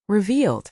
Revealed.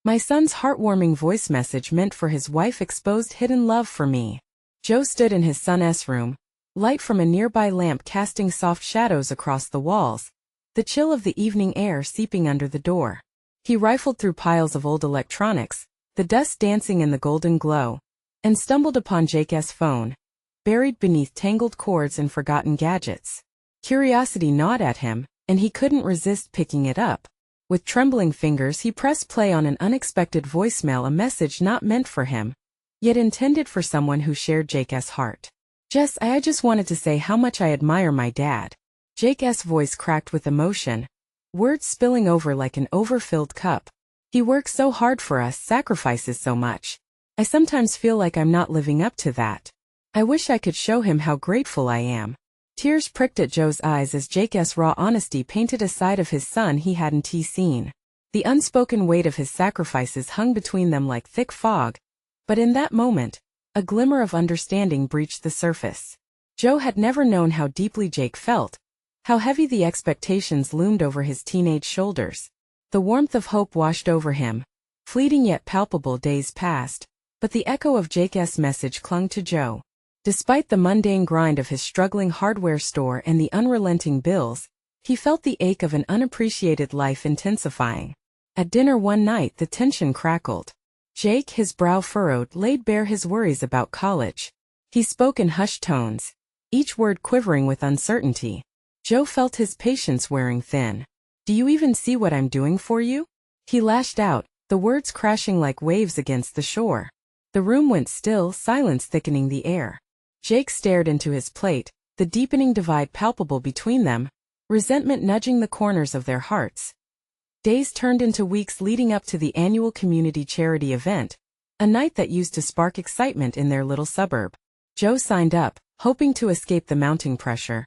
My son's heartwarming voice message meant for his wife exposed hidden love for me. Joe stood in his son's room, light from a nearby lamp casting soft shadows across the walls, the chill of the evening air seeping under the door. He rifled through piles of old electronics, the dust dancing in the golden glow, and stumbled upon Jake's phone, buried beneath tangled cords and forgotten gadgets. Curiosity gnawed at him, and he couldn't resist picking it up. With trembling fingers he pressed play on an unexpected voicemail, a message not meant for him, yet intended for someone who shared Jake's heart. Jess, I just wanted to say how much I admire my dad. Jake's voice cracked with emotion, words spilling over like an overfilled cup. He works so hard for us, sacrifices so much. I sometimes feel like I'm not living up to that. I wish I could show him how grateful I am. Tears pricked at Joe's eyes as Jake's raw honesty painted a side of his son he hadn't seen. The unspoken weight of his sacrifices hung between them like thick fog, but in that moment, a glimmer of understanding breached the surface. Joe had never known how deeply Jake felt, how heavy the expectations loomed over his teenage shoulders. The warmth of hope washed over him. Fleeting yet palpable days passed, but the echo of Jake's message clung to Joe. Despite the mundane grind of his struggling hardware store and the unrelenting bills, he felt the ache of an unappreciated life intensifying. At dinner one night the tension crackled. Jake, his brow furrowed, laid bare his worries about college. He spoke in hushed tones, each word quivering with uncertainty. Joe felt his patience wearing thin. "Do you even see what I'm doing for you?" he lashed out, the words crashing like waves against the shore. The room went still, silence thickening the air. Jake stared into his plate, the deepening divide palpable between them, resentment nudging the corners of their hearts. Days turned into weeks leading up to the annual community charity event, a night that used to spark excitement in their little suburb. Joe signed up, hoping to escape the mounting pressure.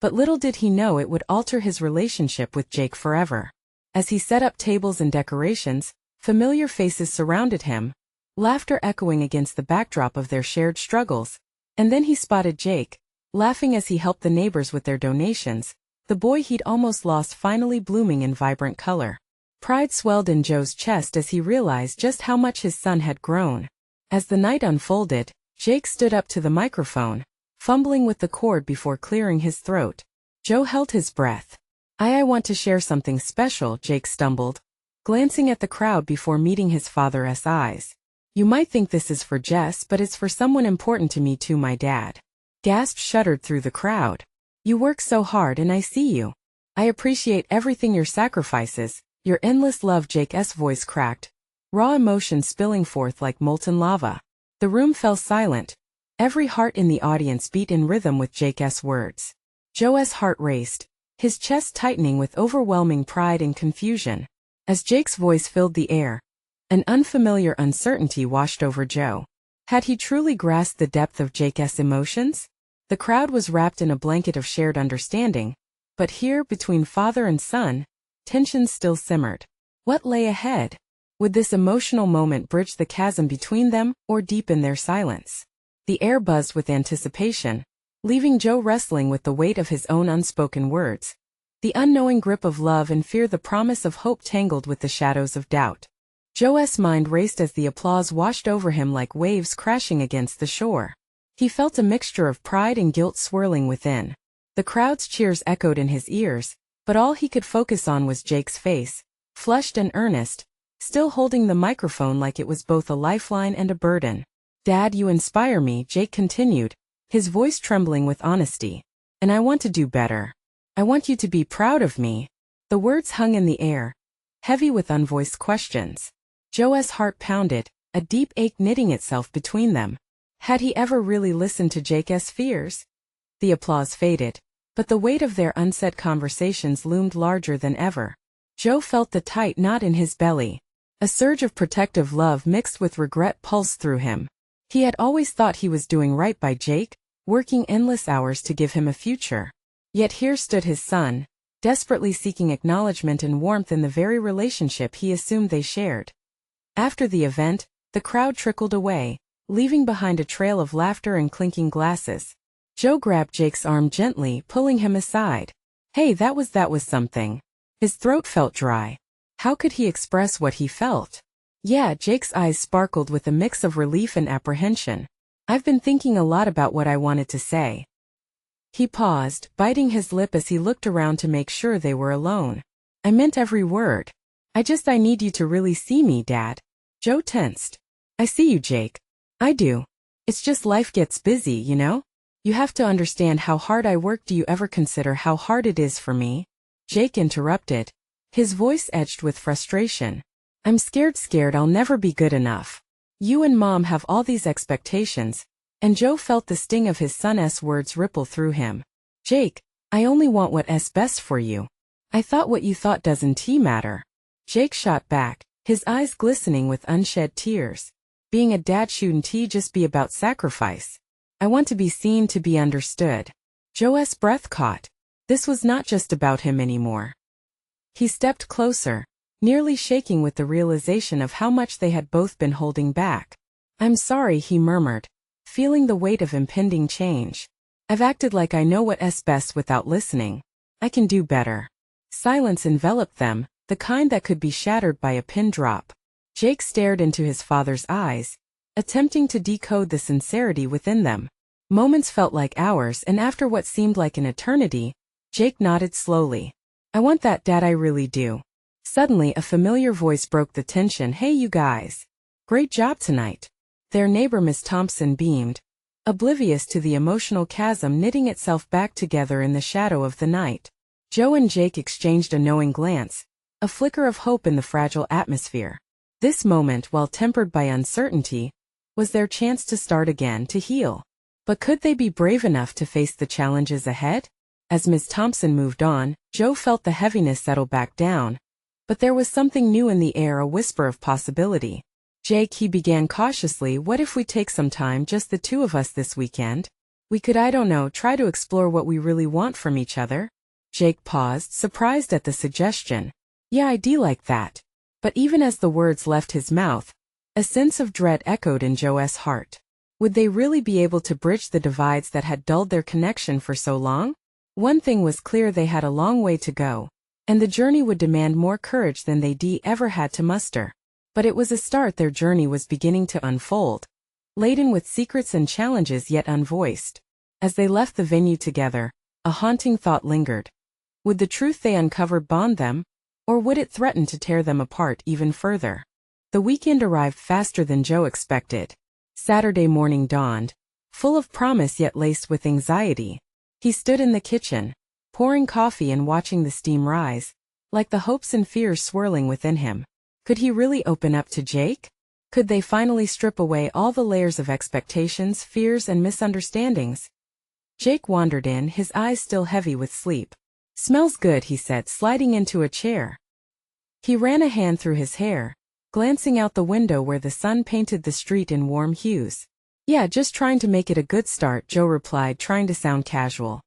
But little did he know it would alter his relationship with Jake forever. As he set up tables and decorations, familiar faces surrounded him, laughter echoing against the backdrop of their shared struggles. And then he spotted Jake, laughing as he helped the neighbors with their donations, the boy he'd almost lost finally blooming in vibrant color. Pride swelled in Joe's chest as he realized just how much his son had grown. As the night unfolded, Jake stood up to the microphone, fumbling with the cord before clearing his throat. Joe held his breath. I want to share something special," Jake stumbled, glancing at the crowd before meeting his father's eyes. "You might think this is for Jess, but it's for someone important to me too, my dad." Gasps shuddered through the crowd. "You work so hard and I see you. I appreciate everything your sacrifices, your endless love." Jake's voice cracked, raw emotion spilling forth like molten lava. The room fell silent. Every heart in the audience beat in rhythm with Jake's words. Joe's heart raced, his chest tightening with overwhelming pride and confusion. As Jake's voice filled the air, an unfamiliar uncertainty washed over Joe. Had he truly grasped the depth of Jake's emotions? The crowd was wrapped in a blanket of shared understanding, but here, between father and son, tensions still simmered. What lay ahead? Would this emotional moment bridge the chasm between them, or deepen their silence? The air buzzed with anticipation, leaving Joe wrestling with the weight of his own unspoken words. The unknowing grip of love and fear, the promise of hope tangled with the shadows of doubt. Joe's mind raced as the applause washed over him like waves crashing against the shore. He felt a mixture of pride and guilt swirling within. The crowd's cheers echoed in his ears, but all he could focus on was Jake's face, flushed and earnest, still holding the microphone like it was both a lifeline and a burden. "Dad, you inspire me," Jake continued, his voice trembling with honesty. "And I want to do better. I want you to be proud of me." The words hung in the air, heavy with unvoiced questions. Joe's heart pounded, a deep ache knitting itself between them. Had he ever really listened to Jake's fears? The applause faded, but the weight of their unsaid conversations loomed larger than ever. Joe felt the tight knot in his belly. A surge of protective love mixed with regret pulsed through him. He had always thought he was doing right by Jake, working endless hours to give him a future. Yet here stood his son, desperately seeking acknowledgement and warmth in the very relationship he assumed they shared. After the event, the crowd trickled away, leaving behind a trail of laughter and clinking glasses. Joe grabbed Jake's arm gently, pulling him aside. "Hey, that was something." His throat felt dry. How could he express what he felt? Yeah, Jake's eyes sparkled with a mix of relief and apprehension. I've been thinking a lot about what I wanted to say. He paused, biting his lip as he looked around to make sure they were alone. I meant every word. I need you to really see me, Dad. Joe tensed. I see you, Jake. I do. It's just life gets busy, you know? You have to understand how hard I work. Do you ever consider how hard it is for me? Jake interrupted. His voice edged with frustration. I'm scared I'll never be good enough. You and Mom have all these expectations, and Joe felt the sting of his son's words ripple through him. Jake, I only want what's best for you. I thought what you thought doesn't matter. Jake shot back, his eyes glistening with unshed tears. Being a dad shouldn't just be about sacrifice. I want to be seen, to be understood. Joe's breath caught. This was not just about him anymore. He stepped closer, nearly shaking with the realization of how much they had both been holding back. I'm sorry, he murmured, feeling the weight of impending change. I've acted like I know what's best without listening. I can do better. Silence enveloped them, the kind that could be shattered by a pin drop. Jake stared into his father's eyes, attempting to decode the sincerity within them. Moments felt like hours, and after what seemed like an eternity, Jake nodded slowly. I want that, Dad, I really do. Suddenly a familiar voice broke the tension. Hey you guys. Great job tonight. Their neighbor Miss Thompson beamed, oblivious to the emotional chasm knitting itself back together in the shadow of the night. Joe and Jake exchanged a knowing glance, a flicker of hope in the fragile atmosphere. This moment, while tempered by uncertainty, was their chance to start again, to heal. But could they be brave enough to face the challenges ahead? As Miss Thompson moved on, Joe felt the heaviness settle back down. But there was something new in the air, a whisper of possibility. Jake, he began cautiously, what if we take some time, just the two of us this weekend? We could, I don't know, try to explore what we really want from each other? Jake paused, surprised at the suggestion. Yeah, I'd like that. But even as the words left his mouth, a sense of dread echoed in Joe's heart. Would they really be able to bridge the divides that had dulled their connection for so long? One thing was clear, they had a long way to go, and the journey would demand more courage than they'd ever had to muster. But it was a start. Their journey was beginning to unfold, laden with secrets and challenges yet unvoiced. As they left the venue together, a haunting thought lingered. Would the truth they uncovered bond them, or would it threaten to tear them apart even further? The weekend arrived faster than Joe expected. Saturday morning dawned, full of promise yet laced with anxiety. He stood in the kitchen, pouring coffee and watching the steam rise, like the hopes and fears swirling within him. Could he really open up to Jake? Could they finally strip away all the layers of expectations, fears, and misunderstandings? Jake wandered in, his eyes still heavy with sleep. Smells good, he said, sliding into a chair. He ran a hand through his hair, glancing out the window where the sun painted the street in warm hues. Yeah, just trying to make it a good start, Joe replied, trying to sound casual.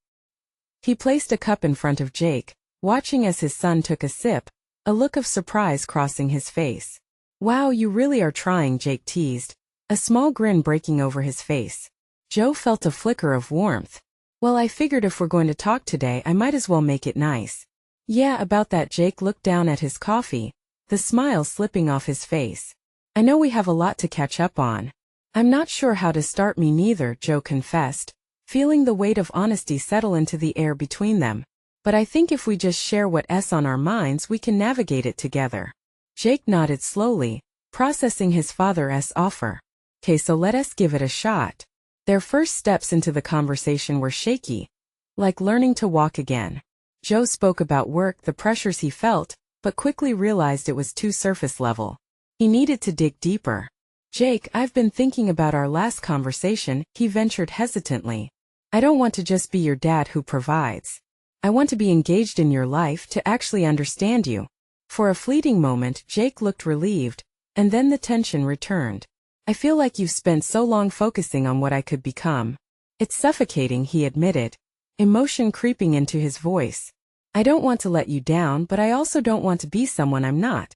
He placed a cup in front of Jake, watching as his son took a sip, a look of surprise crossing his face. Wow, you really are trying, Jake teased, a small grin breaking over his face. Joe felt a flicker of warmth. Well, I figured if we're going to talk today, I might as well make it nice. Yeah, about that. Jake looked down at his coffee, the smile slipping off his face. I know we have a lot to catch up on. I'm not sure how to start. Me neither, Joe confessed, feeling the weight of honesty settle into the air between them. But I think if we just share what's on our minds, we can navigate it together. Jake nodded slowly, processing his father's offer. Okay, so let us give it a shot. Their first steps into the conversation were shaky, like learning to walk again. Joe spoke about work, the pressures he felt, but quickly realized it was too surface level. He needed to dig deeper. Jake, I've been thinking about our last conversation, he ventured hesitantly. I don't want to just be your dad who provides. I want to be engaged in your life, to actually understand you. For a fleeting moment, Jake looked relieved, and then the tension returned. I feel like you've spent so long focusing on what I could become. It's suffocating, he admitted, emotion creeping into his voice. I don't want to let you down, but I also don't want to be someone I'm not.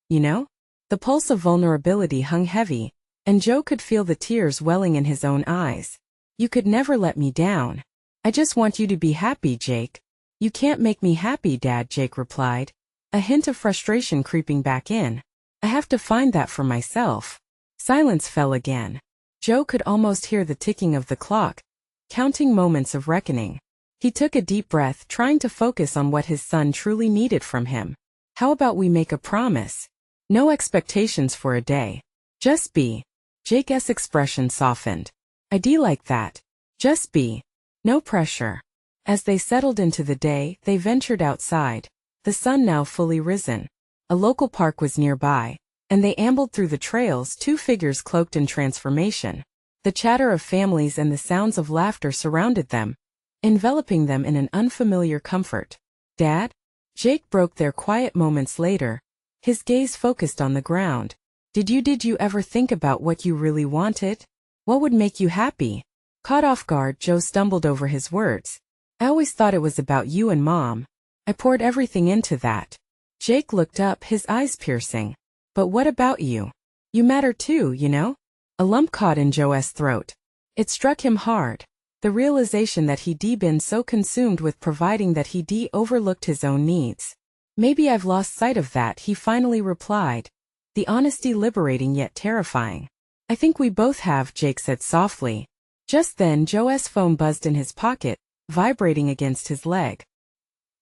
You know? The pulse of vulnerability hung heavy, and Joe could feel the tears welling in his own eyes. You could never let me down. I just want you to be happy, Jake. You can't make me happy, Dad, Jake replied, a hint of frustration creeping back in. I have to find that for myself. Silence fell again. Joe could almost hear the ticking of the clock, counting moments of reckoning. He took a deep breath, trying to focus on what his son truly needed from him. How about we make a promise? No expectations for a day. Just be. Jake's expression softened. I'd like that. Just be. No pressure. As they settled into the day, they ventured outside, the sun now fully risen. A local park was nearby, and they ambled through the trails, two figures cloaked in transformation. The chatter of families and the sounds of laughter surrounded them, enveloping them in an unfamiliar comfort. Dad? Jake broke their quiet moments later, his gaze focused on the ground. Did you ever think about what you really wanted? What would make you happy? Caught off guard, Joe stumbled over his words. I always thought it was about you and Mom. I poured everything into that. Jake looked up, his eyes piercing. But what about you? You matter too, you know? A lump caught in Joe's throat. It struck him hard. The realization that he'd been so consumed with providing that he'd overlooked his own needs. Maybe I've lost sight of that, he finally replied. The honesty liberating yet terrifying. I think we both have, Jake said softly. Just then Joe's phone buzzed in his pocket, vibrating against his leg.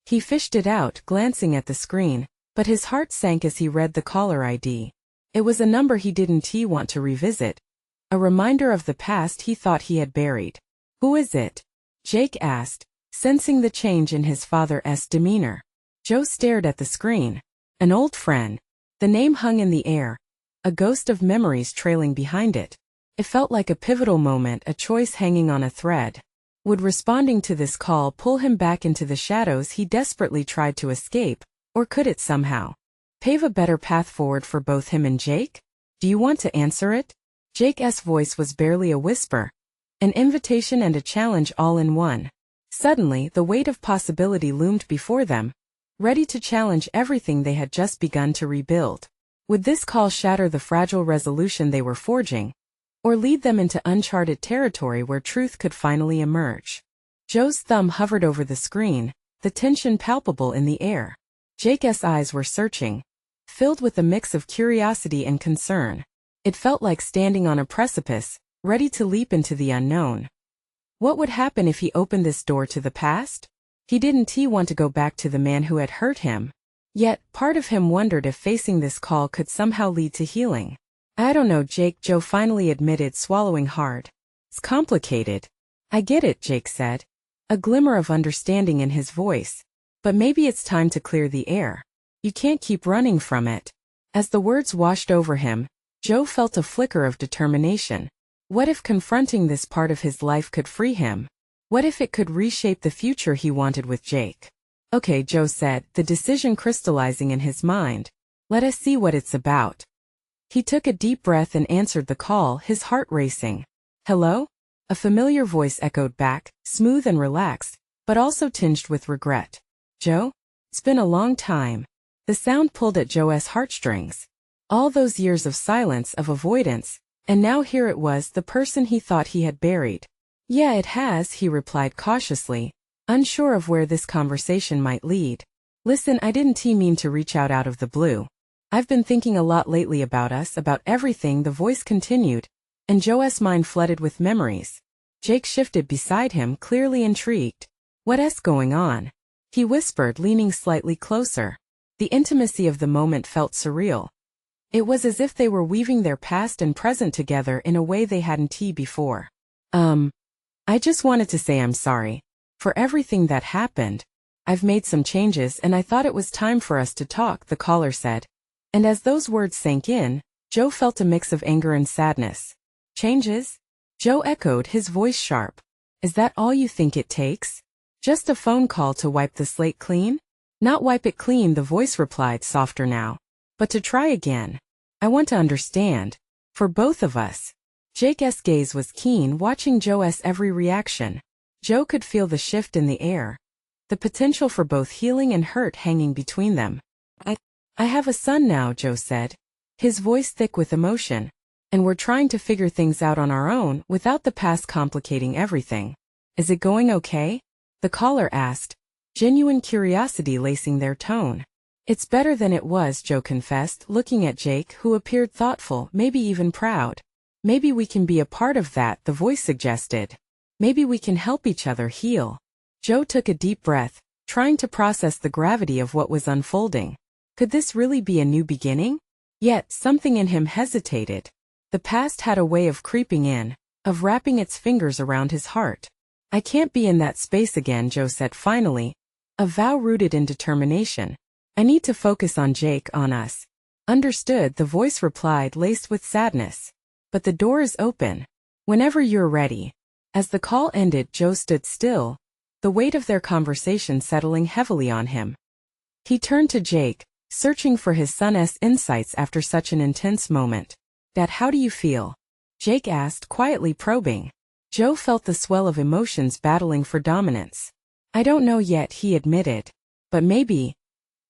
He fished it out, glancing at the screen, but his heart sank as he read the caller ID. It was a number he didn't want to revisit, a reminder of the past he thought he had buried. Who is it? Jake asked, sensing the change in his father's demeanor. Joe stared at the screen. An old friend. The name hung in the air, a ghost of memories trailing behind it. It felt like a pivotal moment, a choice hanging on a thread. Would responding to this call pull him back into the shadows he desperately tried to escape, or could it somehow pave a better path forward for both him and Jake? Do you want to answer it? Jake's voice was barely a whisper, an invitation and a challenge all in one. Suddenly, the weight of possibility loomed before them, ready to challenge everything they had just begun to rebuild. Would this call shatter the fragile resolution they were forging, or lead them into uncharted territory where truth could finally emerge? Joe's thumb hovered over the screen, the tension palpable in the air. Jake's eyes were searching, filled with a mix of curiosity and concern. It felt like standing on a precipice, ready to leap into the unknown. What would happen if he opened this door to the past? He didn't want to go back to the man who had hurt him. Yet, part of him wondered if facing this call could somehow lead to healing. I don't know, Joe finally admitted, swallowing hard. It's complicated. I get it, Jake said, a glimmer of understanding in his voice. But maybe it's time to clear the air. You can't keep running from it. As the words washed over him, Joe felt a flicker of determination. What if confronting this part of his life could free him? What if it could reshape the future he wanted with Jake? Okay, Joe said, the decision crystallizing in his mind. Let us see what it's about. He took a deep breath and answered the call, his heart racing. Hello? A familiar voice echoed back, smooth and relaxed, but also tinged with regret. Joe? It's been a long time. The sound pulled at Joe's heartstrings. All those years of silence, of avoidance, and now here it was, the person he thought he had buried. Yeah, it has, he replied cautiously, unsure of where this conversation might lead. Listen, I didn't mean to reach out of the blue. I've been thinking a lot lately about us, about everything, the voice continued, and Joe's mind flooded with memories. Jake shifted beside him, clearly intrigued. What's going on? He whispered, leaning slightly closer. The intimacy of the moment felt surreal. It was as if they were weaving their past and present together in a way they hadn't before. I just wanted to say I'm sorry for everything that happened. I've made some changes and I thought it was time for us to talk, the caller said. And as those words sank in, Joe felt a mix of anger and sadness. Changes? Joe echoed, his voice sharp. Is that all you think it takes? Just a phone call to wipe the slate clean? Not wipe it clean, the voice replied, softer now. But to try again. I want to understand. For both of us. Jake's gaze was keen, watching Joe's every reaction. Joe could feel the shift in the air, the potential for both healing and hurt hanging between them. I have a son now, Joe said, his voice thick with emotion. And we're trying to figure things out on our own, without the past complicating everything. Is it going okay? The caller asked, genuine curiosity lacing their tone. It's better than it was, Joe confessed, looking at Jake, who appeared thoughtful, maybe even proud. Maybe we can be a part of that, the voice suggested. Maybe we can help each other heal. Joe took a deep breath, trying to process the gravity of what was unfolding. Could this really be a new beginning? Yet, something in him hesitated. The past had a way of creeping in, of wrapping its fingers around his heart. I can't be in that space again, Joe said finally, a vow rooted in determination. I need to focus on Jake, on us. Understood, the voice replied, laced with sadness. But the door is open. Whenever you're ready. As the call ended, Joe stood still, the weight of their conversation settling heavily on him. He turned to Jake, searching for his son's insights after such an intense moment. Dad, how do you feel? Jake asked, quietly probing. Joe felt the swell of emotions battling for dominance. I don't know yet, he admitted. But maybe.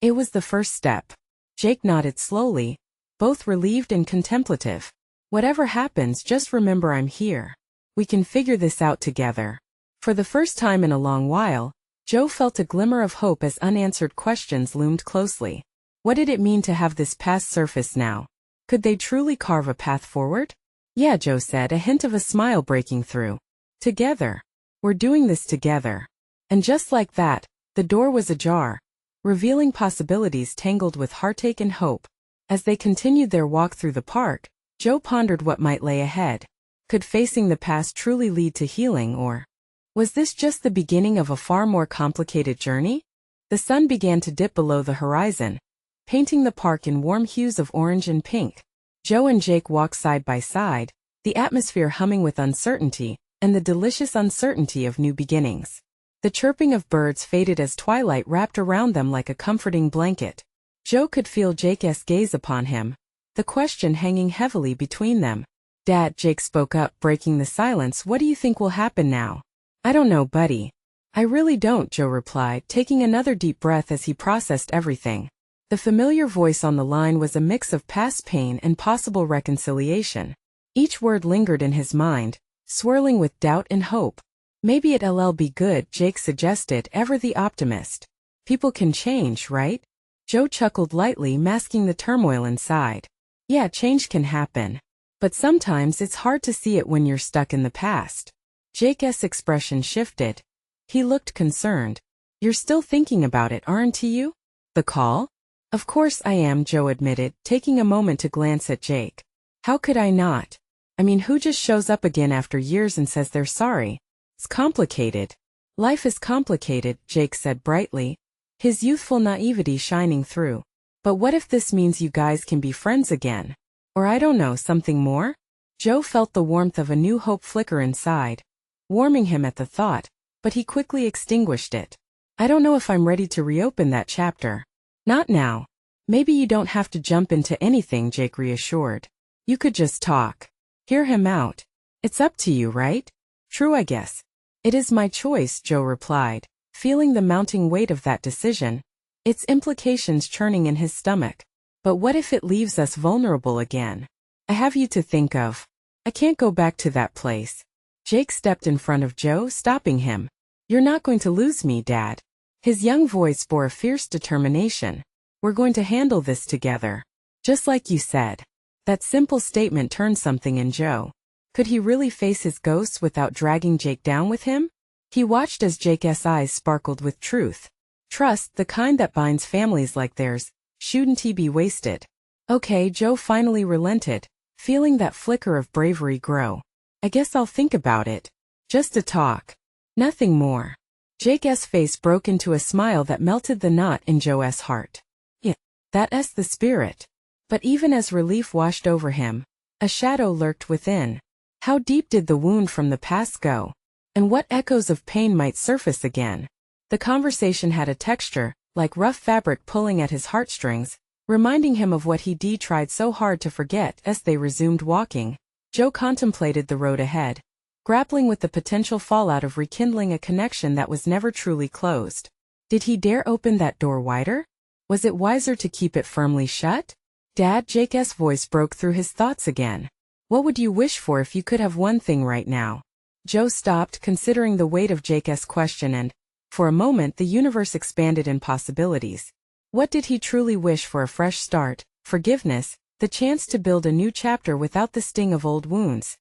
It was the first step. Jake nodded slowly, both relieved and contemplative. Whatever happens, just remember I'm here. We can figure this out together. For the first time in a long while, Joe felt a glimmer of hope as unanswered questions loomed closely. What did it mean to have this past surface now? Could they truly carve a path forward? Yeah, Joe said, a hint of a smile breaking through. Together. We're doing this together. And just like that, the door was ajar, revealing possibilities tangled with heartache and hope. As they continued their walk through the park, Joe pondered what might lay ahead. Could facing the past truly lead to healing, or was this just the beginning of a far more complicated journey? The sun began to dip below the horizon, painting the park in warm hues of orange and pink. Joe and Jake walked side by side, the atmosphere humming with uncertainty, and the delicious uncertainty of new beginnings. The chirping of birds faded as twilight wrapped around them like a comforting blanket. Joe could feel Jake's gaze upon him, the question hanging heavily between them. Dad, Jake spoke up, breaking the silence, what do you think will happen now? I don't know, buddy. I really don't, Joe replied, taking another deep breath as he processed everything. The familiar voice on the line was a mix of past pain and possible reconciliation. Each word lingered in his mind, swirling with doubt and hope. Maybe it'll be good, Jake suggested, ever the optimist. People can change, right? Joe chuckled lightly, masking the turmoil inside. Yeah, change can happen. But sometimes it's hard to see it when you're stuck in the past. Jake's expression shifted. He looked concerned. You're still thinking about it, aren't you? The call? Of course I am, Joe admitted, taking a moment to glance at Jake. How could I not? I mean, who just shows up again after years and says they're sorry? It's complicated. Life is complicated, Jake said brightly, his youthful naivety shining through. But what if this means you guys can be friends again? Or I don't know, something more? Joe felt the warmth of a new hope flicker inside, warming him at the thought, but he quickly extinguished it. I don't know if I'm ready to reopen that chapter. Not now. Maybe you don't have to jump into anything, Jake reassured. You could just talk. Hear him out. It's up to you, right? True, I guess. It is my choice, Joe replied, feeling the mounting weight of that decision, its implications churning in his stomach. But what if it leaves us vulnerable again? I have you to think of. I can't go back to that place. Jake stepped in front of Joe, stopping him. You're not going to lose me, Dad. His young voice bore a fierce determination. We're going to handle this together. Just like you said. That simple statement turned something in Joe. Could he really face his ghosts without dragging Jake down with him? He watched as Jake's eyes sparkled with truth. Trust, the kind that binds families like theirs, shouldn't he be wasted? Okay, Joe finally relented, feeling that flicker of bravery grow. I guess I'll think about it. Just a talk. Nothing more. Jake's face broke into a smile that melted the knot in Joe's heart. Yeah, that's the spirit. But even as relief washed over him, a shadow lurked within. How deep did the wound from the past go? And what echoes of pain might surface again? The conversation had a texture, like rough fabric pulling at his heartstrings, reminding him of what he'd tried so hard to forget. As they resumed walking, Joe contemplated the road ahead, grappling with the potential fallout of rekindling a connection that was never truly closed. Did he dare open that door wider? Was it wiser to keep it firmly shut? Dad, Jake's voice broke through his thoughts again. What would you wish for if you could have one thing right now? Joe stopped, considering the weight of Jake's question, and, for a moment, the universe expanded in possibilities. What did he truly wish for? A fresh start, forgiveness, the chance to build a new chapter without the sting of old wounds.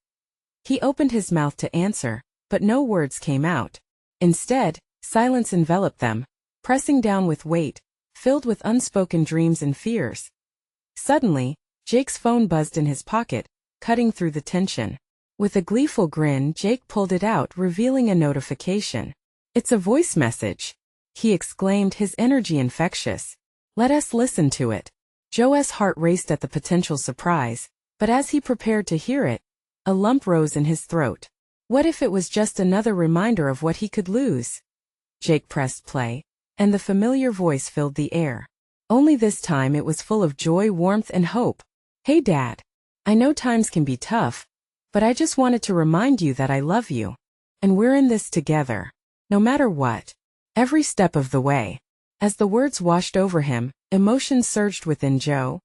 He opened his mouth to answer, but no words came out. Instead, silence enveloped them, pressing down with weight, filled with unspoken dreams and fears. Suddenly, Jake's phone buzzed in his pocket, cutting through the tension. With a gleeful grin, Jake pulled it out, revealing a notification. "It's a voice message," he exclaimed, his energy infectious. "Let us listen to it." Joe's heart raced at the potential surprise, but as he prepared to hear it, a lump rose in his throat. What if it was just another reminder of what he could lose? Jake pressed play, and the familiar voice filled the air. Only this time it was full of joy, warmth, and hope. "Hey Dad. I know times can be tough, but I just wanted to remind you that I love you. And we're in this together. No matter what. Every step of the way." As the words washed over him, emotions surged within Joe,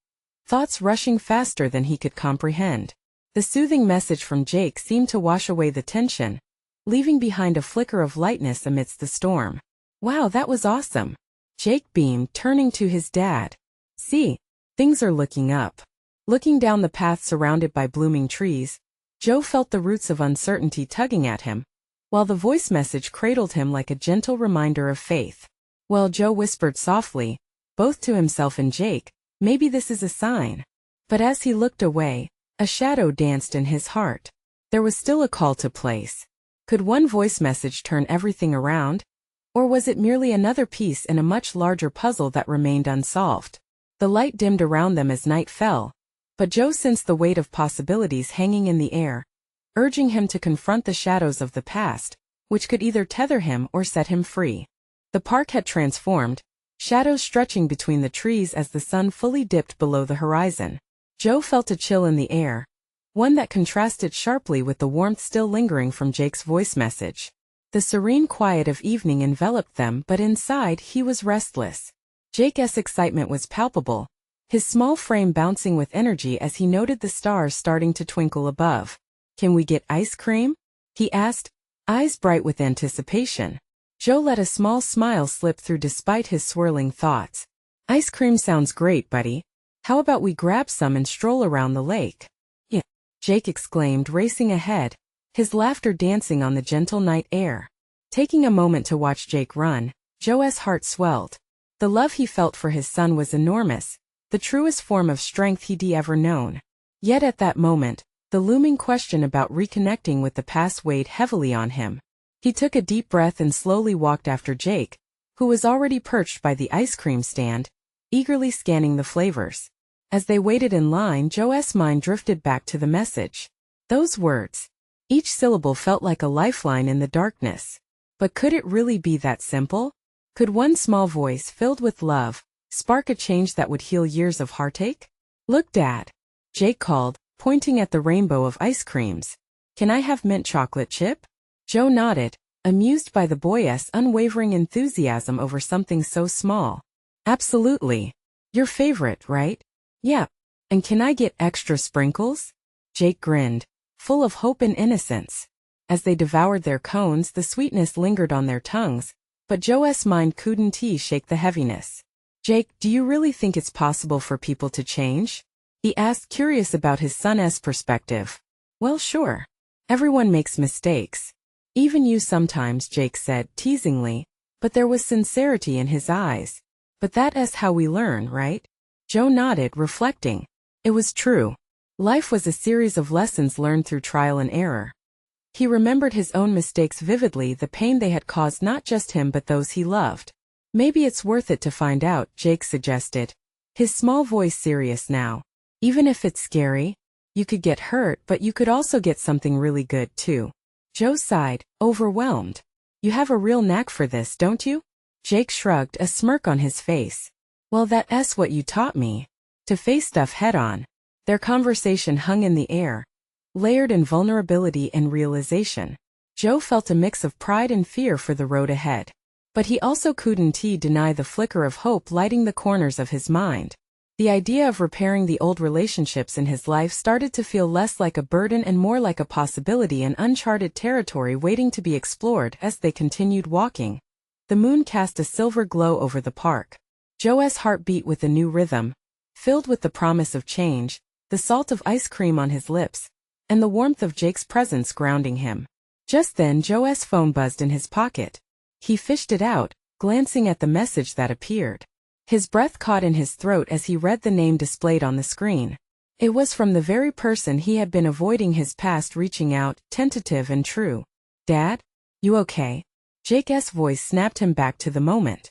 thoughts rushing faster than he could comprehend. The soothing message from Jake seemed to wash away the tension, leaving behind a flicker of lightness amidst the storm. "Wow, that was awesome." Jake beamed, turning to his dad. "See, things are looking up." Looking down the path surrounded by blooming trees, Joe felt the roots of uncertainty tugging at him, while the voice message cradled him like a gentle reminder of faith. "Well," Joe whispered softly, both to himself and Jake, "maybe this is a sign." But as he looked away, a shadow danced in his heart. There was still a call to place. Could one voice message turn everything around? Or was it merely another piece in a much larger puzzle that remained unsolved? The light dimmed around them as night fell, but Joe sensed the weight of possibilities hanging in the air, urging him to confront the shadows of the past, which could either tether him or set him free. The park had transformed, shadows stretching between the trees as the sun fully dipped below the horizon. Joe felt a chill in the air, one that contrasted sharply with the warmth still lingering from Jake's voice message. The serene quiet of evening enveloped them, but inside he was restless. Jake's excitement was palpable, his small frame bouncing with energy as he noted the stars starting to twinkle above. "Can we get ice cream?" he asked, eyes bright with anticipation. Joe let a small smile slip through despite his swirling thoughts. "Ice cream sounds great, buddy. How about we grab some and stroll around the lake?" "Yeah," Jake exclaimed, racing ahead, his laughter dancing on the gentle night air. Taking a moment to watch Jake run, Joe's heart swelled. The love he felt for his son was enormous, the truest form of strength he'd ever known. Yet at that moment, the looming question about reconnecting with the past weighed heavily on him. He took a deep breath and slowly walked after Jake, who was already perched by the ice cream stand, eagerly scanning the flavors. As they waited in line, Joe's mind drifted back to the message. Those words. Each syllable felt like a lifeline in the darkness. But could it really be that simple? Could one small voice filled with love spark a change that would heal years of heartache? "Look, Dad," Jake called, pointing at the rainbow of ice creams. "Can I have mint chocolate chip?" Joe nodded, amused by the boy's unwavering enthusiasm over something so small. "Absolutely. Your favorite, right?" "Yep. And can I get extra sprinkles?" Jake grinned, full of hope and innocence. As they devoured their cones, the sweetness lingered on their tongues, but Joe's mind couldn't shake the heaviness. "Jake, do you really think it's possible for people to change?" he asked, curious about his son's perspective. "Well, sure. Everyone makes mistakes. Even you sometimes," Jake said, teasingly, but there was sincerity in his eyes. "But that's how we learn, right?" Joe nodded, reflecting. It was true. Life was a series of lessons learned through trial and error. He remembered his own mistakes vividly, the pain they had caused not just him but those he loved. "Maybe it's worth it to find out," Jake suggested, his small voice serious now. "Even if it's scary, you could get hurt, but you could also get something really good, too." Joe sighed, overwhelmed. "You have a real knack for this, don't you?" Jake shrugged, a smirk on his face. "Well, that's what you taught me. To face stuff head-on." Their conversation hung in the air, layered in vulnerability and realization. Joe felt a mix of pride and fear for the road ahead. But he also couldn't deny the flicker of hope lighting the corners of his mind. The idea of repairing the old relationships in his life started to feel less like a burden and more like a possibility, in uncharted territory waiting to be explored. As they continued walking, the moon cast a silver glow over the park. Joe's heart beat with a new rhythm, filled with the promise of change, the salt of ice cream on his lips, and the warmth of Jake's presence grounding him. Just then Joe's phone buzzed in his pocket. He fished it out, glancing at the message that appeared. His breath caught in his throat as he read the name displayed on the screen. It was from the very person he had been avoiding, his past reaching out, tentative and true. "Dad? You okay?" Jake's voice snapped him back to the moment.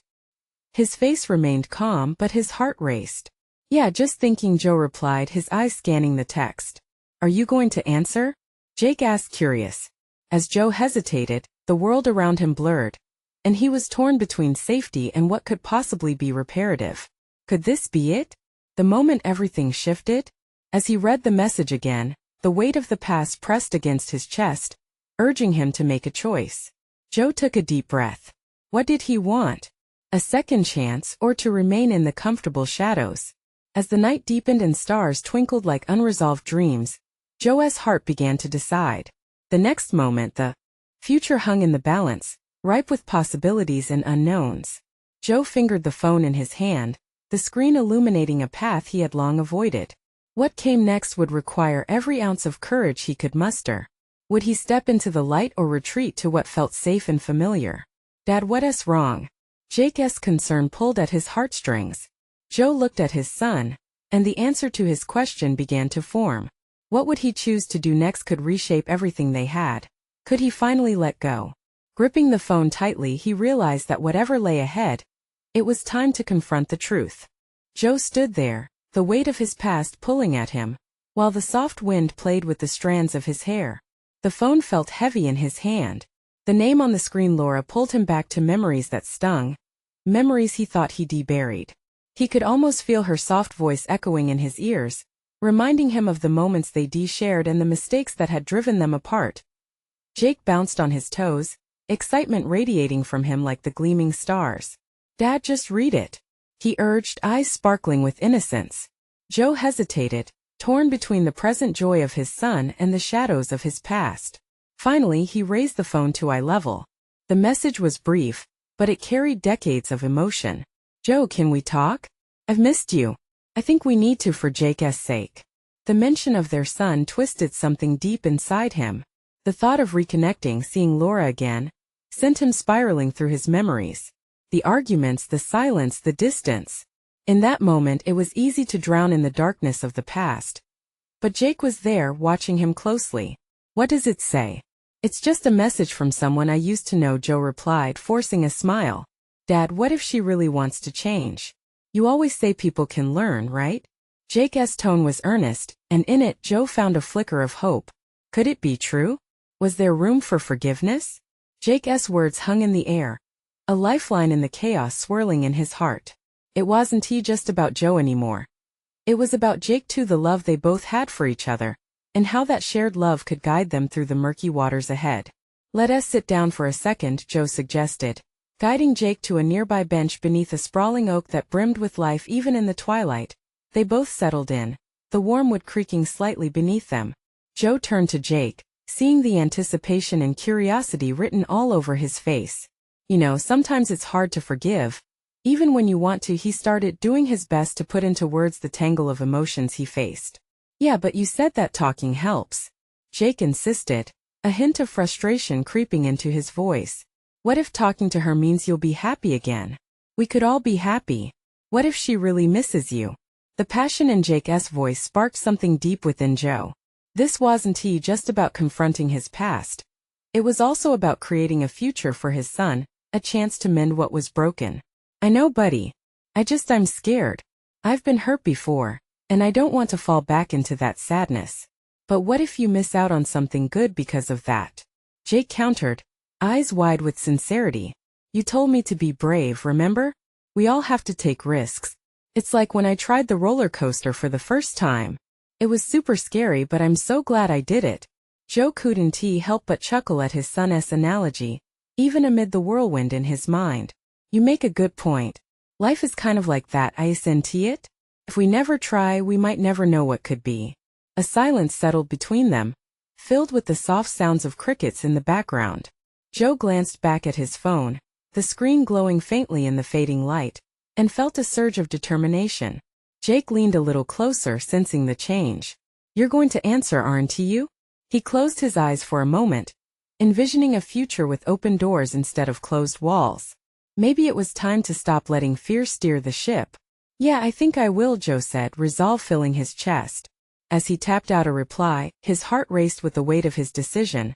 His face remained calm, but his heart raced. "Yeah, just thinking," Joe replied, his eyes scanning the text. "Are you going to answer?" Jake asked, curious. As Joe hesitated, the world around him blurred, and he was torn between safety and what could possibly be reparative. Could this be it? The moment everything shifted? As he read the message again, the weight of the past pressed against his chest, urging him to make a choice. Joe took a deep breath. What did he want? A second chance, or to remain in the comfortable shadows? As the night deepened and stars twinkled like unresolved dreams, Joe's heart began to decide. The next moment the future hung in the balance, ripe with possibilities and unknowns. Joe fingered the phone in his hand, the screen illuminating a path he had long avoided. What came next would require every ounce of courage he could muster. Would he step into the light or retreat to what felt safe and familiar? "Dad, what's wrong?" Jake's concern pulled at his heartstrings. Joe looked at his son, and the answer to his question began to form. What would he choose to do next could reshape everything they had. Could he finally let go? Gripping the phone tightly, he realized that whatever lay ahead, it was time to confront the truth. Joe stood there, the weight of his past pulling at him, while the soft wind played with the strands of his hair. The phone felt heavy in his hand. The name on the screen, Laura, pulled him back to memories that stung, memories he thought he'd buried. He could almost feel her soft voice echoing in his ears, reminding him of the moments they'd shared and the mistakes that had driven them apart. Jake bounced on his toes, excitement radiating from him like the gleaming stars. "Dad, just read it," he urged, eyes sparkling with innocence. Joe hesitated, torn between the present joy of his son and the shadows of his past. Finally, he raised the phone to eye level. The message was brief, but it carried decades of emotion. "Joe, can we talk? I've missed you. I think we need to, for Jake's sake." The mention of their son twisted something deep inside him. The thought of reconnecting, seeing Laura again, sent him spiraling through his memories. The arguments, the silence, the distance. In that moment it was easy to drown in the darkness of the past. But Jake was there, watching him closely. "What does it say?" "It's just a message from someone I used to know," Joe replied, forcing a smile. "Dad, what if she really wants to change? You always say people can learn, right?" Jake's tone was earnest, and in it Joe found a flicker of hope. Could it be true? Was there room for forgiveness? Jake's words hung in the air, a lifeline in the chaos swirling in his heart. It wasn't just about Joe anymore. It was about Jake too, the love they both had for each other, and how that shared love could guide them through the murky waters ahead. "Let us sit down for a second," Joe suggested, guiding Jake to a nearby bench beneath a sprawling oak that brimmed with life even in the twilight. They both settled in, the warm wood creaking slightly beneath them. Joe turned to Jake, seeing the anticipation and curiosity written all over his face. "You know, sometimes it's hard to forgive, even when you want to." He started, doing his best to put into words the tangle of emotions he faced. "Yeah, but you said that talking helps," Jake insisted, a hint of frustration creeping into his voice. "What if talking to her means you'll be happy again? We could all be happy. What if she really misses you?" The passion in Jake's voice sparked something deep within Joe. This wasn't just about confronting his past. It was also about creating a future for his son, a chance to mend what was broken. "I know, buddy. I'm scared. I've been hurt before, and I don't want to fall back into that sadness. But what if you miss out on something good because of that?" Jake countered, eyes wide with sincerity. "You told me to be brave, remember? We all have to take risks. It's like when I tried the roller coaster for the first time. It was super scary, but I'm so glad I did it." Joe couldn't help but chuckle at his son's analogy, even amid the whirlwind in his mind. "You make a good point. Life is kind of like that, isn't it? If we never try, we might never know what could be." A silence settled between them, filled with the soft sounds of crickets in the background. Joe glanced back at his phone, the screen glowing faintly in the fading light. and felt a surge of determination. Jake leaned a little closer, sensing the change. "You're going to answer, aren't you?" He closed his eyes for a moment, envisioning a future with open doors instead of closed walls. Maybe it was time to stop letting fear steer the ship. "Yeah, I think I will," Joe said, resolve filling his chest. As he tapped out a reply, his heart raced with the weight of his decision.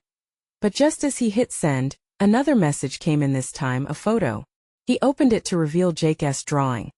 But just as he hit send, another message came in, this time a photo. He opened it to reveal Jake's drawing.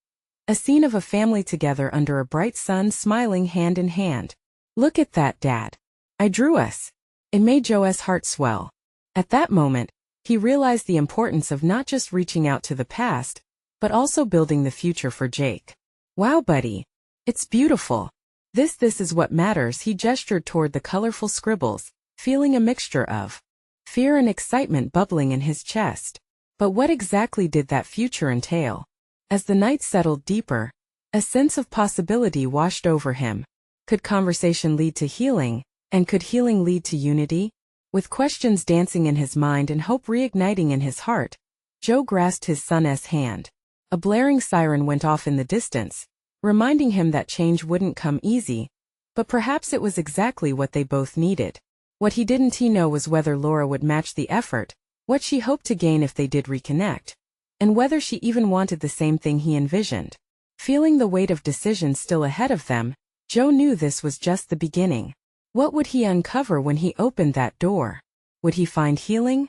A scene of a family together under a bright sun, smiling hand in hand. "Look at that, Dad. I drew us." It made Joe's heart swell. At that moment, he realized the importance of not just reaching out to the past, but also building the future for Jake. "Wow, buddy. It's beautiful. This is what matters." He gestured toward the colorful scribbles, feeling a mixture of fear and excitement bubbling in his chest. But what exactly did that future entail? As the night settled deeper, a sense of possibility washed over him. Could conversation lead to healing, and could healing lead to unity? With questions dancing in his mind and hope reigniting in his heart, Joe grasped his son's hand. A blaring siren went off in the distance, reminding him that change wouldn't come easy, but perhaps it was exactly what they both needed. What he didn't know was whether Laura would match the effort, what she hoped to gain if they did reconnect, and whether she even wanted the same thing he envisioned. Feeling the weight of decisions still ahead of them, Joe knew this was just the beginning. What would he uncover when he opened that door? Would he find healing?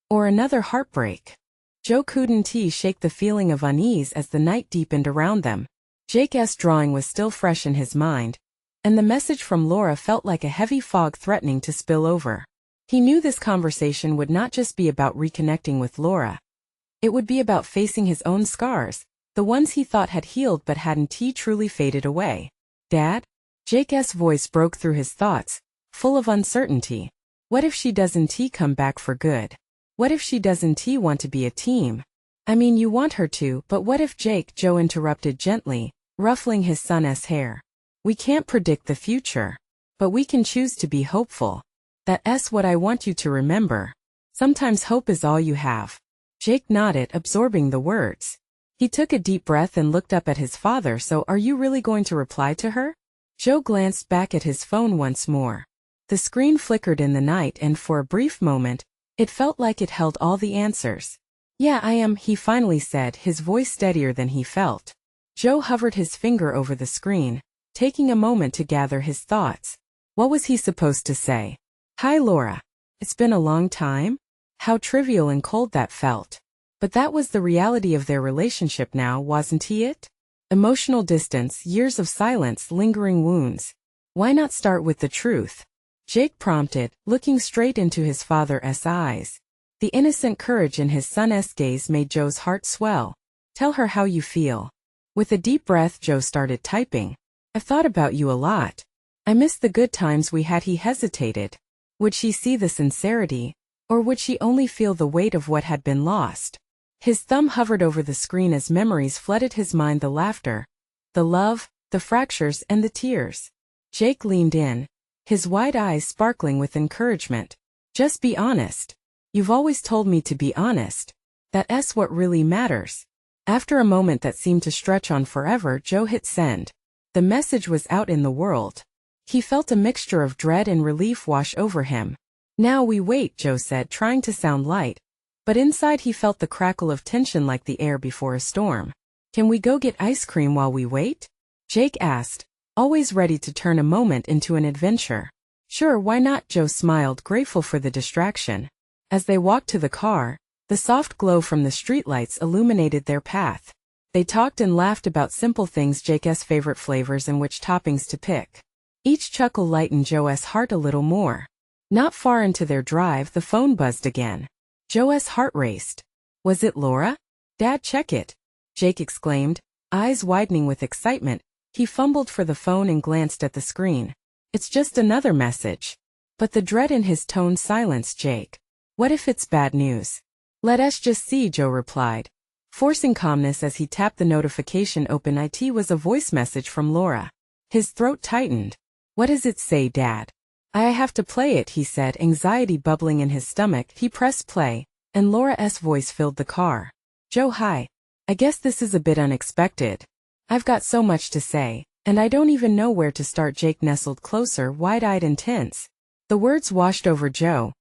Or another heartbreak? Joe couldn't shake the feeling of unease as the night deepened around them. Jake's drawing was still fresh in his mind, and the message from Laura felt like a heavy fog threatening to spill over. He knew this conversation would not just be about reconnecting with Laura. It would be about facing his own scars, the ones he thought had healed but hadn't truly faded away. "Dad?" Jake's voice broke through his thoughts, full of uncertainty. What if she doesn't come back for good? What if she doesn't want to be a team? "I mean, you want her to, but what if Jake?" Joe interrupted gently, ruffling his son's hair. "We can't predict the future, but we can choose to be hopeful. That's what I want you to remember. Sometimes hope is all you have." Jake nodded, absorbing the words. He took a deep breath and looked up at his father. "So are you really going to reply to her?" Joe glanced back at his phone once more. The screen flickered in the night, and for a brief moment, it felt like it held all the answers. "Yeah, I am," he finally said, his voice steadier than he felt. Joe hovered his finger over the screen, taking a moment to gather his thoughts. What was he supposed to say? "Hi, Laura. It's been a long time?" How trivial and cold that felt. But that was the reality of their relationship now, wasn't it? Emotional distance, years of silence, lingering wounds. Why not start with the truth? Jake prompted, looking straight into his father's eyes. The innocent courage in his son's gaze made Joe's heart swell. "Tell her how you feel." With a deep breath, Joe started typing. "I've thought about you a lot. I miss the good times we had." He hesitated. Would she see the sincerity, or would she only feel the weight of what had been lost? His thumb hovered over the screen as memories flooded his mind, the laughter, the love, the fractures, and the tears. Jake leaned in, his wide eyes sparkling with encouragement. "Just be honest. You've always told me to be honest. That's what really matters." After a moment that seemed to stretch on forever, Joe hit send. The message was out in the world. He felt a mixture of dread and relief wash over him. "Now we wait," Joe said, trying to sound light. But inside he felt the crackle of tension like the air before a storm. "Can we go get ice cream while we wait?" Jake asked, always ready to turn a moment into an adventure. "Sure, why not?" Joe smiled, grateful for the distraction. As they walked to the car, the soft glow from the streetlights illuminated their path. They talked and laughed about simple things, Jake's favorite flavors and which toppings to pick. Each chuckle lightened Joe's heart a little more. Not far into their drive, the phone buzzed again. Joe's heart raced. Was it Laura? "Dad, check it," Jake exclaimed, eyes widening with excitement. He fumbled for the phone and glanced at the screen. "It's just another message." But the dread in his tone silenced Jake. "What if it's bad news?" "Let us just see," Joe replied, forcing calmness as he tapped the notification open. It was a voice message from Laura. His throat tightened. "What does it say, Dad?" "I have to play it," he said, anxiety bubbling in his stomach. He pressed play, and Laura's voice filled the car. "Joe, hi. I guess this is a bit unexpected. I've got so much to say, and I don't even know where to start. Jake nestled closer, wide-eyed and tense. The words washed over Joe,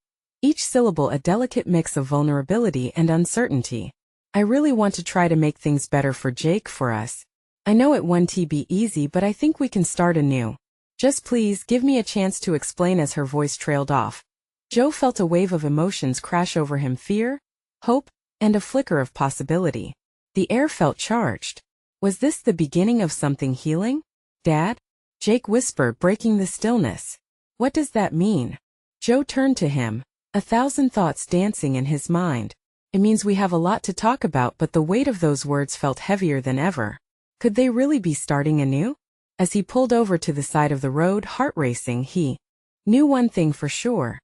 each syllable a delicate mix of vulnerability and uncertainty. I really want to try to make things better for Jake, for us. I know it won't be easy, but I think we can start anew. Just please give me a chance to explain. As her voice trailed off, Joe felt a wave of emotions crash over him: fear, hope, and a flicker of possibility. The air felt charged. Was this the beginning of something healing? Dad? Jake whispered, breaking the stillness. What does that mean? Joe turned to him, a thousand thoughts dancing in his mind. It means we have a lot to talk about, but the weight of those words felt heavier than ever. Could they really be starting anew? As he pulled over to the side of the road, heart racing, he knew one thing for sure.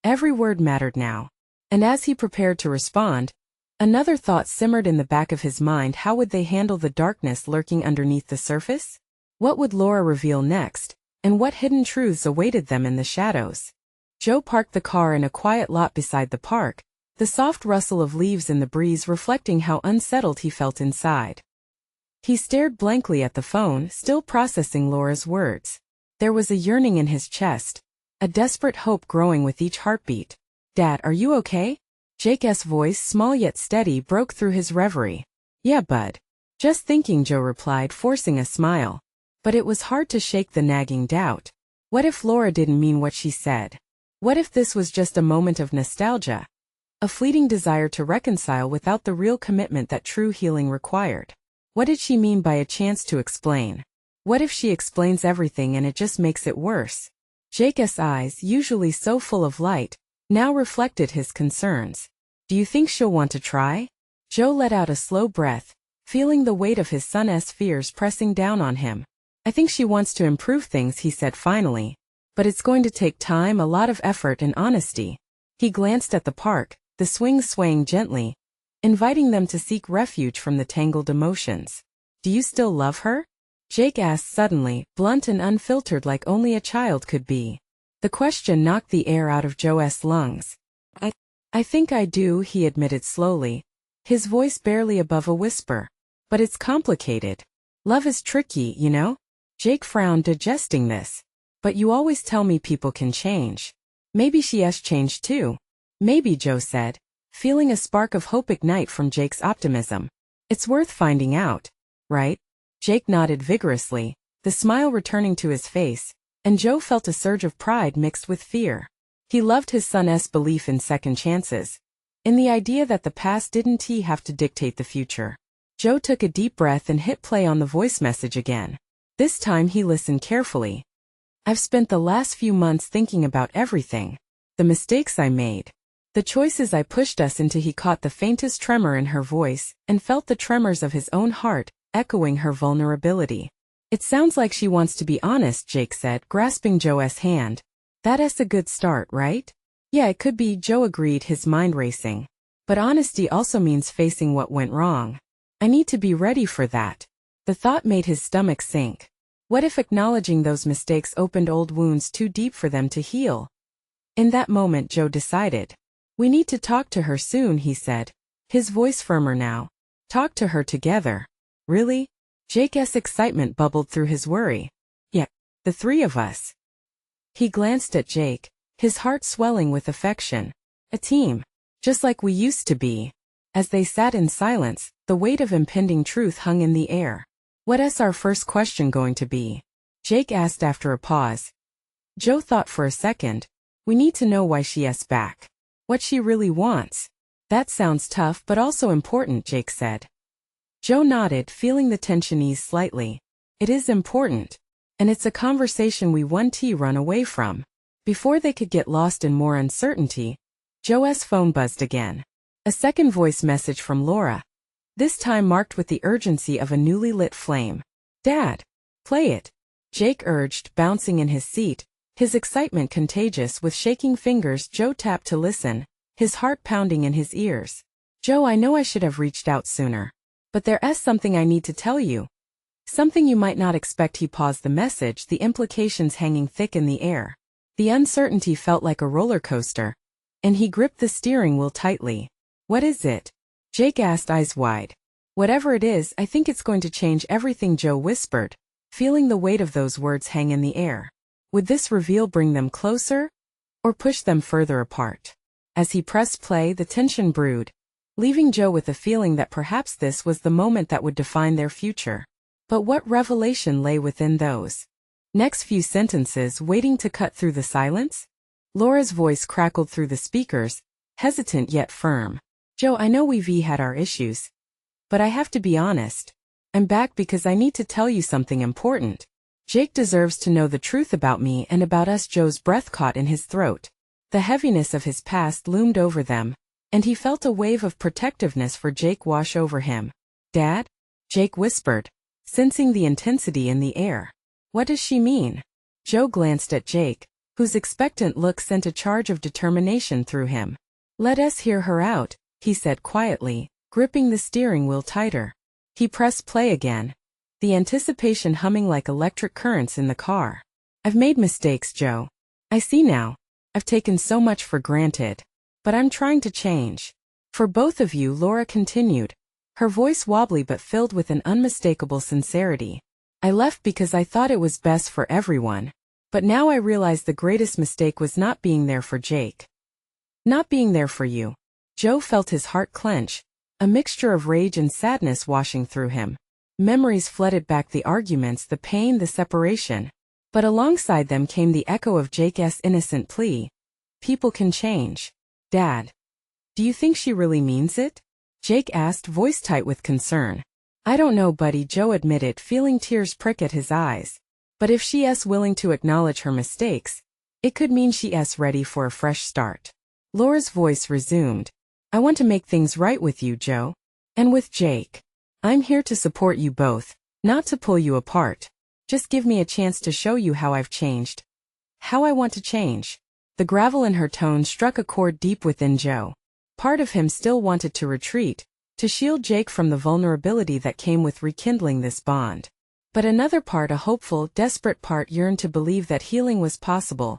Every word mattered now. And as he prepared to respond, another thought simmered in the back of his mind: how would they handle the darkness lurking underneath the surface? What would Laura reveal next, and what hidden truths awaited them in the shadows? Joe parked the car in a quiet lot beside the park, the soft rustle of leaves in the breeze reflecting how unsettled he felt inside. He stared blankly at the phone, still processing Laura's words. There was a yearning in his chest, a desperate hope growing with each heartbeat. Dad, are you okay? Jake's voice, small yet steady, broke through his reverie. Yeah, bud. Just thinking, Joe replied, forcing a smile. But it was hard to shake the nagging doubt. What if Laura didn't mean what she said? What if this was just a moment of nostalgia? A fleeting desire to reconcile without the real commitment that true healing required? What did she mean by a chance to explain? What if she explains everything and it just makes it worse? Jake's eyes, usually so full of light, now reflected his concerns. Do you think she'll want to try? Joe let out a slow breath, feeling the weight of his son's fears pressing down on him. I think she wants to improve things, he said finally. But it's going to take time, a lot of effort and honesty. He glanced at the park, the swings swaying gently, inviting them to seek refuge from the tangled emotions. Do you still love her? Jake asked suddenly, blunt and unfiltered like only a child could be. The question knocked the air out of Joe's lungs. I think I do, he admitted slowly, his voice barely above a whisper. But it's complicated. Love is tricky, you know? Jake frowned, digesting this. But you always tell me people can change. Maybe she has changed too. Maybe, Joe said, feeling a spark of hope ignite from Jake's optimism. It's worth finding out, right? Jake nodded vigorously, the smile returning to his face, and Joe felt a surge of pride mixed with fear. He loved his son's belief in second chances, in the idea that the past didn't have to dictate the future. Joe took a deep breath and hit play on the voice message again. This time he listened carefully. I've spent the last few months thinking about everything. The mistakes I made. The choices I pushed us into. He caught the faintest tremor in her voice, and felt the tremors of his own heart, echoing her vulnerability. It sounds like she wants to be honest, Jake said, grasping Joe's hand. That's a good start, right? Yeah, it could be, Joe agreed, his mind racing. But honesty also means facing what went wrong. I need to be ready for that. The thought made his stomach sink. What if acknowledging those mistakes opened old wounds too deep for them to heal? In that moment, Joe decided. We need to talk to her soon, he said, his voice firmer now. Talk to her together. Really? Jake's excitement bubbled through his worry. Yeah, the three of us. He glanced at Jake, his heart swelling with affection. A team. Just like we used to be. As they sat in silence, the weight of impending truth hung in the air. What's our first question going to be? Jake asked after a pause. Joe thought for a second. We need to know why she's back. What she really wants. That sounds tough but also important, Jake said. Joe nodded, feeling the tension ease slightly. It is important. And it's a conversation we won't run away from. Before they could get lost in more uncertainty, Joe's phone buzzed again. A second voice message from Laura. This time marked with the urgency of a newly lit flame. Dad, play it. Jake urged, bouncing in his seat, his excitement contagious. With shaking fingers, Joe tapped to listen, his heart pounding in his ears. Joe, I know I should have reached out sooner. But there's something I need to tell you. Something you might not expect. He paused the message, the implications hanging thick in the air. The uncertainty felt like a roller coaster, and he gripped the steering wheel tightly. What is it? Jake asked, eyes wide. Whatever it is, I think it's going to change everything, Joe whispered, feeling the weight of those words hang in the air. Would this reveal bring them closer, or push them further apart? As he pressed play, the tension brewed, leaving Joe with the feeling that perhaps this was the moment that would define their future. But what revelation lay within those next few sentences, waiting to cut through the silence? Laura's voice crackled through the speakers, hesitant yet firm. Joe, I know we've had our issues, but I have to be honest. I'm back because I need to tell you something important. Jake deserves to know the truth about me and about us. Joe's breath caught in his throat. The heaviness of his past loomed over them, and he felt a wave of protectiveness for Jake wash over him. Dad? Jake whispered, sensing the intensity in the air. What does she mean? Joe glanced at Jake, whose expectant look sent a charge of determination through him. Let us hear her out, he said quietly, gripping the steering wheel tighter. He pressed play again, the anticipation humming like electric currents in the car. I've made mistakes, Joe. I see now. I've taken so much for granted. But I'm trying to change. For both of you, Laura continued, her voice wobbly but filled with an unmistakable sincerity. I left because I thought it was best for everyone. But now I realize the greatest mistake was not being there for Jake. Not being there for you. Joe felt his heart clench, a mixture of rage and sadness washing through him. Memories flooded back, the arguments, the pain, the separation. But alongside them came the echo of Jake's innocent plea. People can change. Dad. Do you think she really means it? Jake asked, voice tight with concern. I don't know, buddy, Joe admitted, feeling tears prick at his eyes. But if she's willing to acknowledge her mistakes, it could mean she's ready for a fresh start. Laura's voice resumed. I want to make things right with you, Joe. And with Jake. I'm here to support you both, not to pull you apart. Just give me a chance to show you how I've changed. How I want to change. The gravel in her tone struck a chord deep within Joe. Part of him still wanted to retreat, to shield Jake from the vulnerability that came with rekindling this bond. But another part, a hopeful, desperate part, yearned to believe that healing was possible.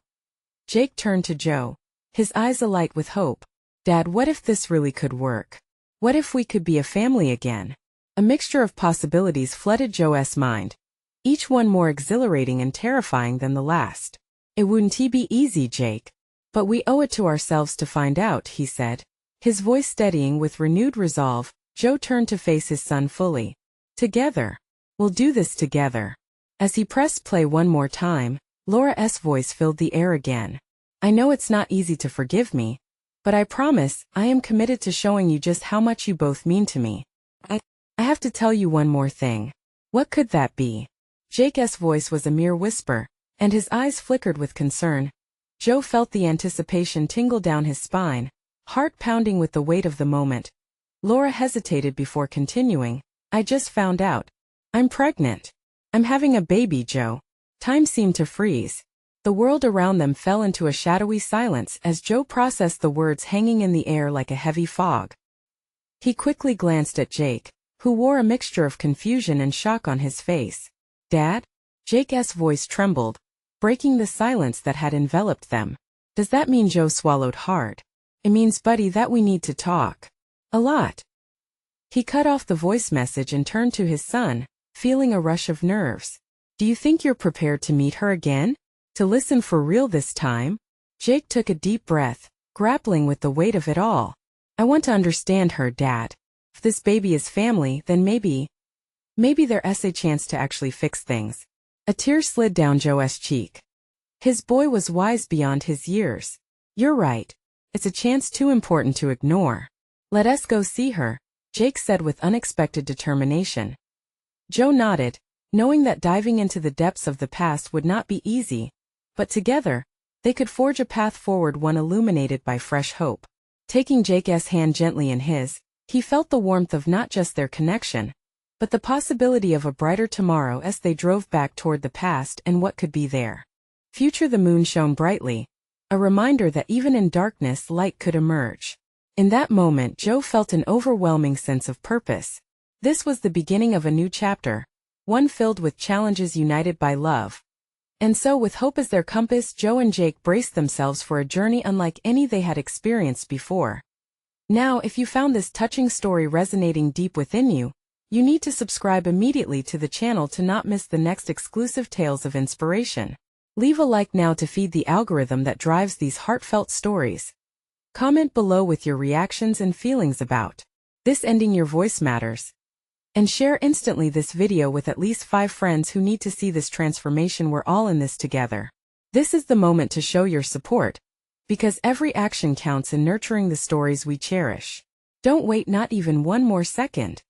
Jake turned to Joe, his eyes alight with hope. Dad, what if this really could work? What if we could be a family again? A mixture of possibilities flooded Joe's mind, each one more exhilarating and terrifying than the last. It wouldn't be easy, Jake. But we owe it to ourselves to find out, he said. His voice steadying with renewed resolve, Joe turned to face his son fully. Together. We'll do this together. As he pressed play one more time, Laura's voice filled the air again. I know it's not easy to forgive me, but I promise, I am committed to showing you just how much you both mean to me. I have to tell you one more thing. What could that be? Jake's voice was a mere whisper, and his eyes flickered with concern. Joe felt the anticipation tingle down his spine, heart pounding with the weight of the moment. Laura hesitated before continuing. I just found out. I'm pregnant. I'm having a baby, Joe. Time seemed to freeze. The world around them fell into a shadowy silence as Joe processed the words hanging in the air like a heavy fog. He quickly glanced at Jake, who wore a mixture of confusion and shock on his face. Dad? Jake's voice trembled, breaking the silence that had enveloped them. Does that mean? Joe swallowed hard. It means, buddy, that we need to talk. A lot. He cut off the voice message and turned to his son, feeling a rush of nerves. Do you think you're prepared to meet her again? To listen for real this time? Jake took a deep breath, grappling with the weight of it all. I want to understand her, Dad. If this baby is family, then maybe there's a chance to actually fix things. A tear slid down Joe's cheek. His boy was wise beyond his years. You're right. It's a chance too important to ignore. Let us go see her, Jake said with unexpected determination. Joe nodded, knowing that diving into the depths of the past would not be easy, but together, they could forge a path forward, one illuminated by fresh hope. Taking Jake's hand gently in his, he felt the warmth of not just their connection, but the possibility of a brighter tomorrow as they drove back toward the past and what could be there. Future. The moon shone brightly, a reminder that even in darkness light could emerge. In that moment, Joe felt an overwhelming sense of purpose. This was the beginning of a new chapter, one filled with challenges united by love. And so, with hope as their compass, Joe and Jake braced themselves for a journey unlike any they had experienced before. Now, if you found this touching story resonating deep within you, You need to subscribe immediately to the channel to not miss the next exclusive tales of inspiration. Leave a like now to feed the algorithm that drives these heartfelt stories. Comment below with your reactions and feelings about this ending your voice matters. And share instantly this video with at least 5 friends who need to see this transformation. We're all in this together. This is the moment to show your support, because every action counts in nurturing the stories we cherish. Don't wait not even one more second.